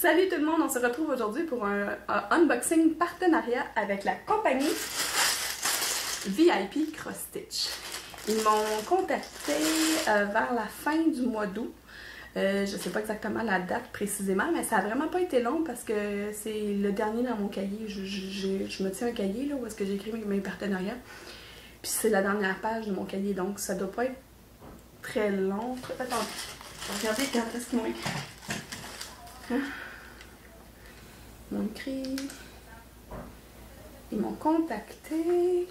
Salut tout le monde, on se retrouve aujourd'hui pour un unboxing partenariat avec la compagnie VIP Cross Stitch. Ils m'ont contacté vers la fin du mois d'août. Je ne sais pas exactement la date précisément, mais ça n'a vraiment pas été long parce que c'est le dernier dans mon cahier. Je me tiens un cahier là, où est-ce que j'ai écrit mes partenariats. Puis c'est la dernière page de mon cahier, donc ça doit pas être très long. Attends, regardez quand est-ce qu'ils m'ont écrit. Hein? Ils m'ont écrit. Ils m'ont contacté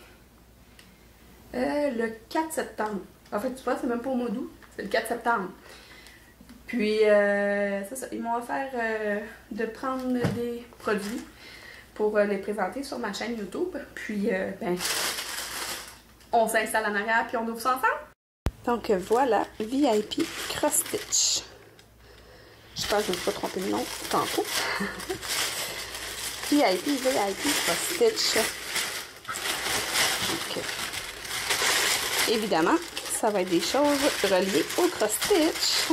le 4 septembre. En fait, tu vois, c'est même pas au mois d'août, c'est le 4 septembre. Puis, c'est ça, ils m'ont offert de prendre des produits pour les présenter sur ma chaîne YouTube. Puis, ben, on s'installe en arrière puis on ouvre ça ensemble. Donc, voilà, VIP Cross Stitch. Je pense que je ne me suis pas trompé le nom tantôt. VIP Cross Stitch. Donc, évidemment, ça va être des choses reliées au Cross Stitch.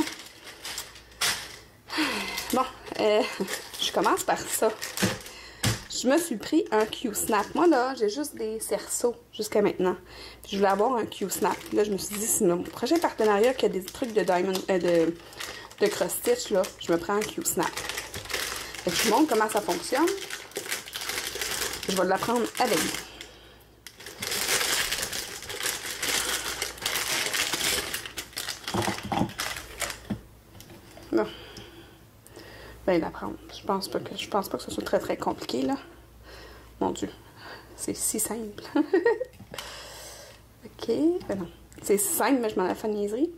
Bon, je commence par ça. Je me suis pris un Q-Snap. Moi, là, j'ai juste des cerceaux jusqu'à maintenant. Puis, je voulais avoir un Q-Snap. Là, je me suis dit, c'est mon prochain partenariat qui a des trucs de Diamond, de Cross Stitch, là, je me prends un Q-Snap. Je vous montre comment ça fonctionne. Je vais l'apprendre avec vous. Bon. Ben, l'apprendre. Je pense pas que ce soit très très compliqué, là. Mon Dieu. C'est si simple. Ok. Ben non. C'est si simple, mais je m'en ai fait une niaiserie.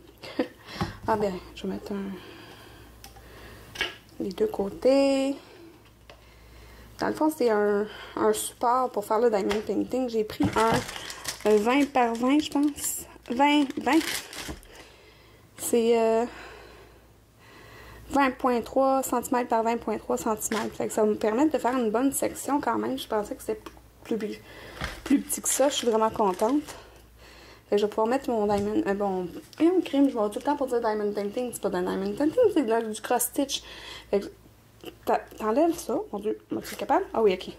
Ah ben, je vais mettre les deux côtés. Dans le fond, c'est un support pour faire le diamond painting. J'ai pris un 20 par 20, je pense. 20. C'est 20.3 cm par 20.3 cm. Fait que ça va me permettre de faire une bonne section quand même. Je pensais que c'était plus petit que ça. Je suis vraiment contente. Fait que je vais pouvoir mettre mon diamond... mon crime, je vais avoir tout le temps pour dire diamond painting. C'est pas de diamond painting, c'est du cross stitch. Fait que t'enlèves ça. Mon Dieu, es-tu capable? Ah oui, ok.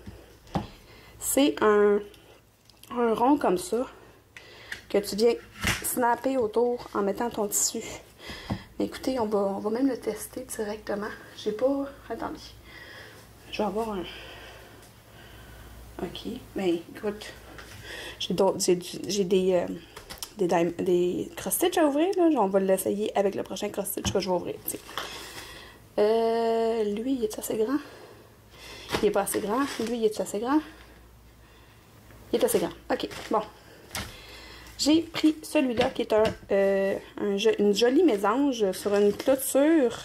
C'est un rond comme ça que tu viens snapper autour en mettant ton tissu. Mais écoutez, on va même le tester directement. J'ai pas... Attendez. Je vais avoir un... Ok. Mais écoute, j'ai des cross stitch à ouvrir, là. On va l'essayer avec le prochain cross stitch que je vais ouvrir. Lui, il est assez grand? Il est pas assez grand. Lui, il est assez grand? Il est assez grand. Ok, bon. J'ai pris celui-là qui est une jolie mésange sur une clôture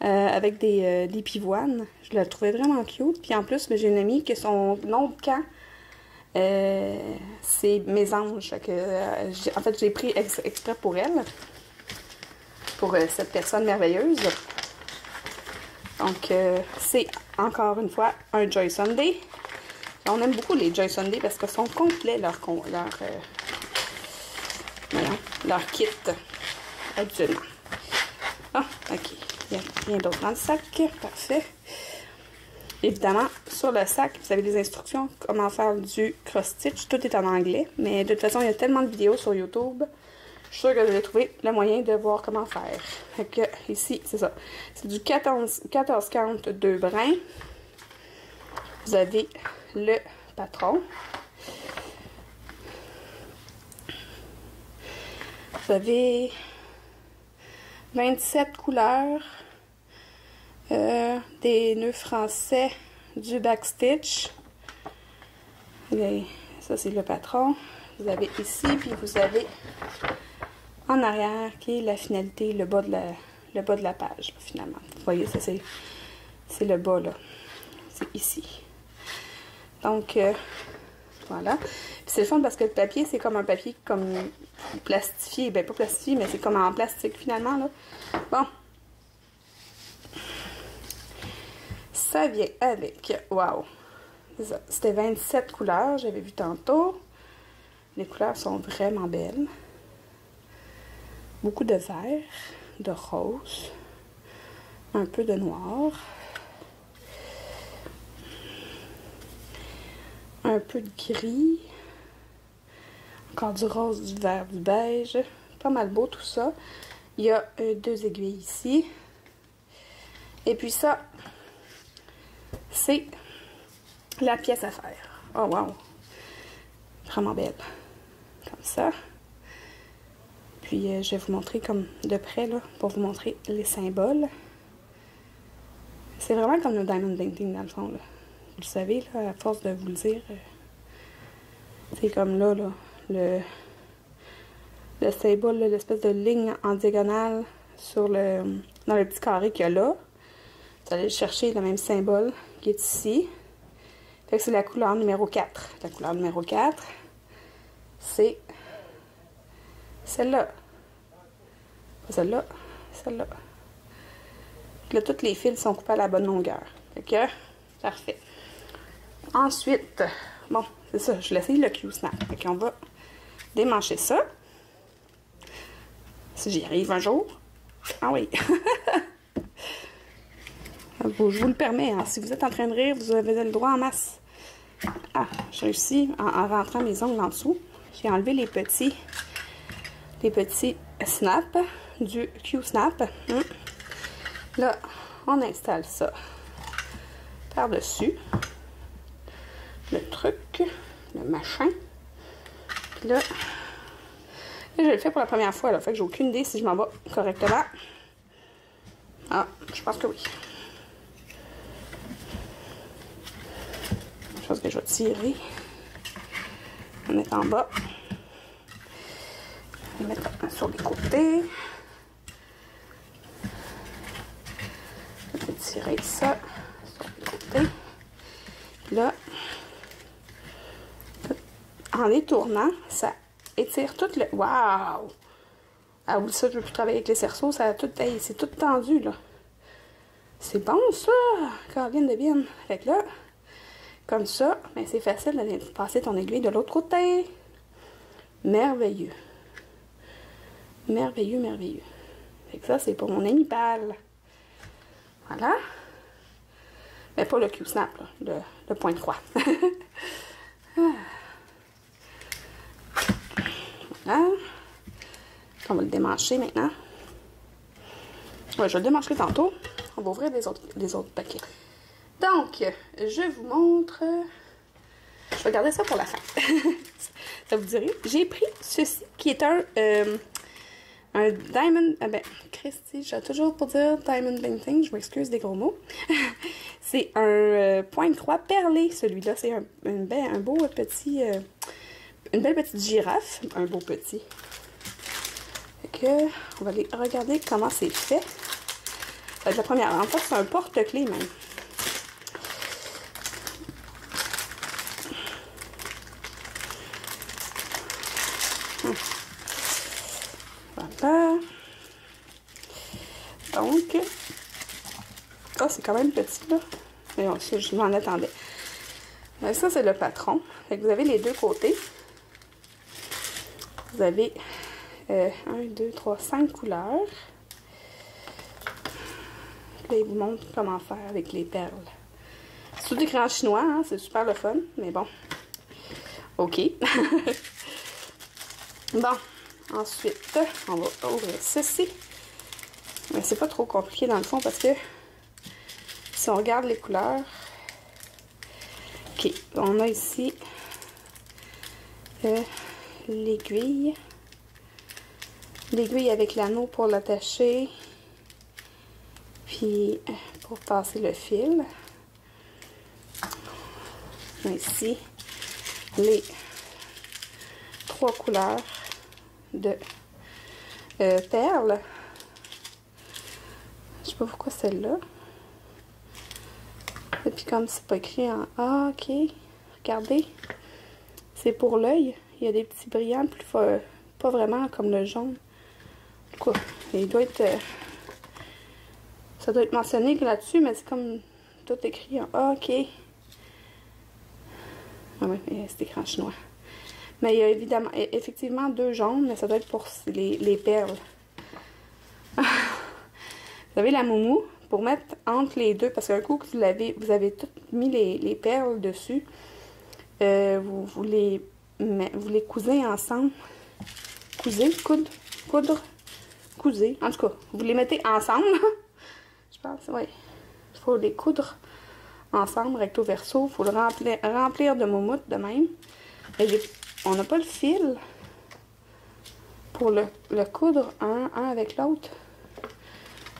avec des pivoines. Je la trouvais vraiment cute. Puis en plus, j'ai une amie qui son nom de camp, c'est mésange. En fait, j'ai pris exprès pour elle. Pour cette personne merveilleuse. Donc, c'est encore une fois un Joy Sunday. On aime beaucoup les Joy Sunday parce qu'ils sont complets leur kit habituellement. Ah, ok. Il n'y a rien d'autre dans le sac. Parfait. Évidemment, sur le sac, vous avez des instructions comment faire du cross stitch. Tout est en anglais, mais de toute façon, il y a tellement de vidéos sur YouTube. Je suis sûre que vous allez trouver le moyen de voir comment faire. Fait que ici, c'est ça. C'est du 14 count 2 brins. Vous avez le patron. Vous avez 27 couleurs, des nœuds français, du backstitch. Et ça, c'est le patron. Vous avez ici, puis vous avez en arrière qui est la finalité, le bas de la page, finalement. Vous voyez, ça, c'est le bas, là. C'est ici. Donc, voilà. Puis c'est le fun parce que le papier, c'est comme un papier comme plastifié. Ben, pas plastifié, mais c'est comme en plastique finalement, là. Bon. Ça vient avec. Wow. C'est ça. C'était 27 couleurs, j'avais vu tantôt. Les couleurs sont vraiment belles. Beaucoup de vert, de rose, un peu de noir. un peu de gris. Encore du rose, du vert, du beige. Pas mal beau tout ça. Il y a 2 aiguilles ici. Et puis ça, c'est la pièce à faire. Oh wow! Vraiment belle. Comme ça. Puis je vais vous montrer comme de près là, pour vous montrer les symboles. C'est vraiment comme le diamond painting dans le fond là. Vous le savez là, à force de vous le dire. C'est comme là, le symbole, l'espèce de ligne en diagonale sur dans le petit carré qu'il y a là. Vous allez chercher le même symbole qui est ici. Fait que c'est la couleur numéro 4. La couleur numéro 4, c'est celle-là. Pas celle-là, celle-là. Là, tous les fils sont coupés à la bonne longueur. Fait que, parfait. Ensuite, bon, c'est ça, je l'ai essayé le Q-Snap. Fait qu'on va démancher ça. Si j'y arrive un jour. Ah oui. Je vous le permets, hein. Si vous êtes en train de rire, vous avez le droit en masse. Ah, j'ai réussi en rentrant mes ongles en dessous. J'ai enlevé les petits snaps du Q-Snap. Là, on installe ça par-dessus. Le truc, le machin. Puis là, je le fais pour la première fois, là. Fait que j'ai aucune idée si je m'en vais correctement. Ah, je pense que oui. Je pense que je vais tirer. On va mettre en bas. On va mettre sur les côtés. Je vais tirer ça sur les côtés. Puis là, en les tournant, ça étire tout le... Waouh! Ah oui, ça, je veux plus travailler avec les cerceaux. Ça a tout... Hey, c'est tout tendu, là. C'est bon, ça! Caroline de bien. Fait que là, comme ça, ben, c'est facile d'aller passer ton aiguille de l'autre côté. Merveilleux. Merveilleux, merveilleux. Fait que ça, c'est pour mon ami-pal. Voilà. Mais pas le Q-Snap, le point de croix. Voilà. On va le démancher maintenant. Ouais, je vais le démancher tantôt. On va ouvrir les autres paquets. Donc, je vous montre... Je vais garder ça pour la fin. Ça vous dirait. J'ai pris ceci, qui est un diamond... ben, Christy, j'ai toujours pour dire diamond painting. Je m'excuse des gros mots. C'est un point de croix perlé, celui-là. C'est un beau petit... une belle petite girafe. Un beau petit. Fait que, on va aller regarder comment c'est fait. Ça va être la première. En fait, c'est un porte-clés même. Voilà. Donc, oh, c'est quand même petit, là. Mais bon, je m'en attendais. Ça, c'est le patron. Fait que vous avez les deux côtés. Vous avez 1, 2, 3, 5 couleurs. Là, il vous montre comment faire avec les perles. C'est tout écran chinois, hein? C'est super le fun, mais bon. OK. Bon, ensuite, on va ouvrir ceci. Mais c'est pas trop compliqué dans le fond parce que si on regarde les couleurs, OK, on a ici l'aiguille. L'aiguille avec l'anneau pour l'attacher. Puis pour passer le fil. On a ici les 3 couleurs de perles. Je sais pas pourquoi celle-là. Et puis comme c'est pas écrit en A, ok. Regardez. C'est pour l'œil. Il y a des petits brillants plus pas vraiment comme le jaune. Quoi? Il doit être... ça doit être mentionné là-dessus, mais c'est comme tout écrit en A, ok. Ah oui, c'est écran chinois. Mais il y a évidemment, effectivement 2 jaunes, mais ça doit être pour les perles. Vous avez la moumou pour mettre entre les deux, parce qu'un coup que vous avez tout mis les perles dessus, vous les cousez ensemble. Coudre. Couser. En tout cas, vous les mettez ensemble. Je pense, oui. Il faut les coudre ensemble, recto verso. Il faut le remplir de moumoute de même. On n'a pas le fil pour le coudre un avec l'autre.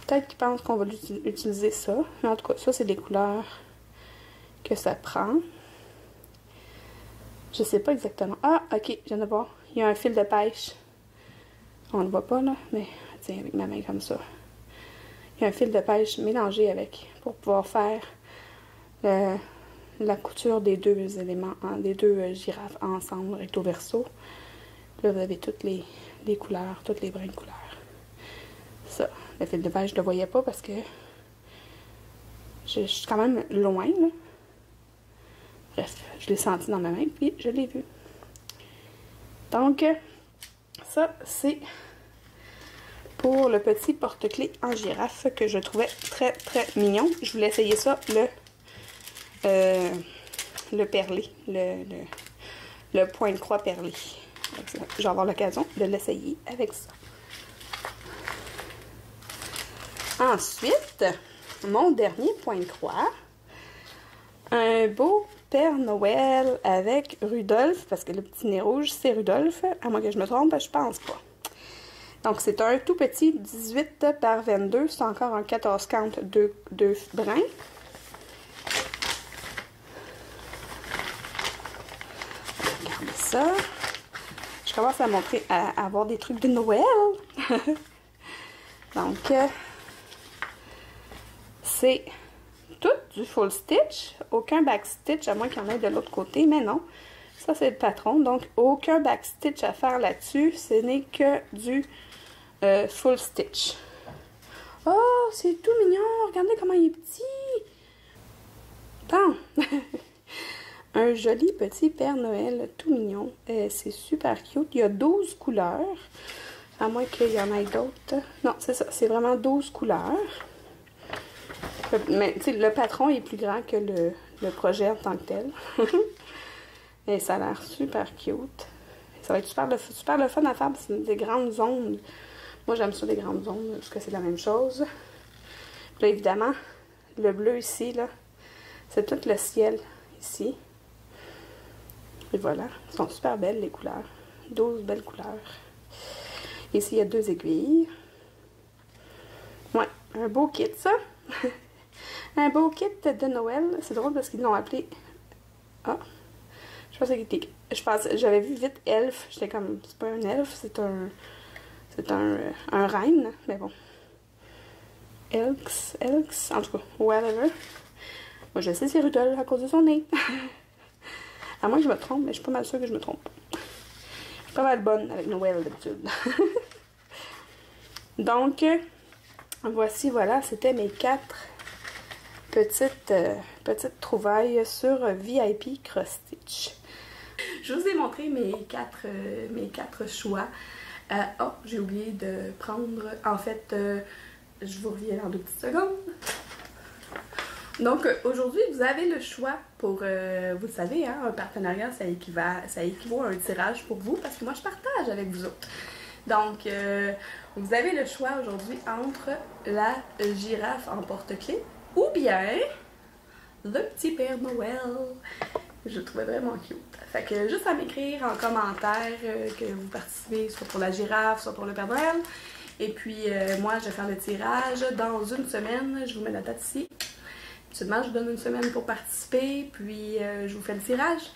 Peut-être qu'ils pensent qu'on va utiliser ça. Mais en tout cas, ça, c'est des couleurs que ça prend. Je sais pas exactement. Ah, ok, je viens de voir. Il y a un fil de pêche. On le voit pas, là, mais tiens, avec ma main comme ça. Il y a un fil de pêche mélangé avec pour pouvoir faire la couture des deux éléments, des deux girafes ensemble, recto verso. Là, vous avez toutes les couleurs, toutes les brins de couleurs. Ça, le fil de pêche, je le voyais pas parce que je suis quand même loin, là. Bref, je l'ai senti dans ma main, puis je l'ai vu. Donc, ça, c'est pour le petit porte-clés en girafe que je trouvais très, très mignon. Je voulais essayer ça, le perlé, le point de croix perlé. Je vais avoir l'occasion de l'essayer avec ça. Ensuite, mon dernier point de croix, un beau Père Noël avec Rudolph, parce que le petit nez rouge, c'est Rudolph. À moins que je me trompe, je pense pas. Donc, c'est un tout petit 18 par 22. C'est encore un 14-50 deux brins. Regardez ça. Je commence à montrer, à avoir des trucs de Noël. Donc, c'est tout du full stitch, aucun back stitch, à moins qu'il y en ait de l'autre côté, mais non. Ça, c'est le patron, donc aucun back stitch à faire là-dessus, ce n'est que du full stitch. Oh, c'est tout mignon, regardez comment il est petit. Bon. Un joli petit Père Noël tout mignon, c'est super cute. Il y a 12 couleurs, à moins qu'il y en ait d'autres. Non, c'est ça, c'est vraiment 12 couleurs. Mais le patron est plus grand que le projet en tant que tel. Et ça a l'air super cute. Ça va être super le fun à faire parce que c'est des grandes ondes. Moi, j'aime ça, les grandes ondes, parce que c'est la même chose. Puis là, évidemment, le bleu ici, là, c'est tout le ciel ici. Et voilà, elles sont super belles, les couleurs. 12 belles couleurs. Ici, il y a 2 aiguilles. Ouais, un beau kit, ça. Un beau kit de Noël. C'est drôle parce qu'ils l'ont appelé... Ah, je pensais qu'il était... J'avais vu vite elfe. J'étais comme, c'est pas un elfe, c'est un reine. Mais bon. Elks, en tout cas, whatever. Moi, je sais c'est Rudolph à cause de son nez. À moins que je me trompe, mais je suis pas mal sûre que je me trompe. Je suis pas mal bonne avec Noël d'habitude. Donc, voici, voilà, c'était mes 4 petites trouvailles sur VIP Cross Stitch. Je vous ai montré mes quatre choix. Oh, j'ai oublié de prendre... En fait, je vous reviens dans 2 petites secondes. Donc, aujourd'hui, vous avez le choix pour... vous le savez, hein, un partenariat, ça équivaut à un tirage pour vous, parce que moi, je partage avec vous autres. Donc, vous avez le choix aujourd'hui entre la girafe en porte-clés ou bien le petit Père Noël. Je le trouvais vraiment cute. Fait que juste à m'écrire en commentaire que vous participez soit pour la girafe, soit pour le Père Noël. Et puis, moi, je vais faire le tirage dans 1 semaine. Je vous mets la date ici. Habituellement, je vous donne 1 semaine pour participer, puis je vous fais le tirage.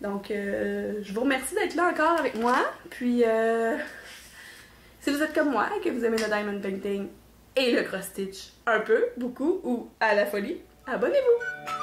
Donc, je vous remercie d'être là encore avec moi. Puis, si vous êtes comme moi et que vous aimez le Diamond Painting et le cross-stitch un peu, beaucoup ou à la folie, abonnez-vous!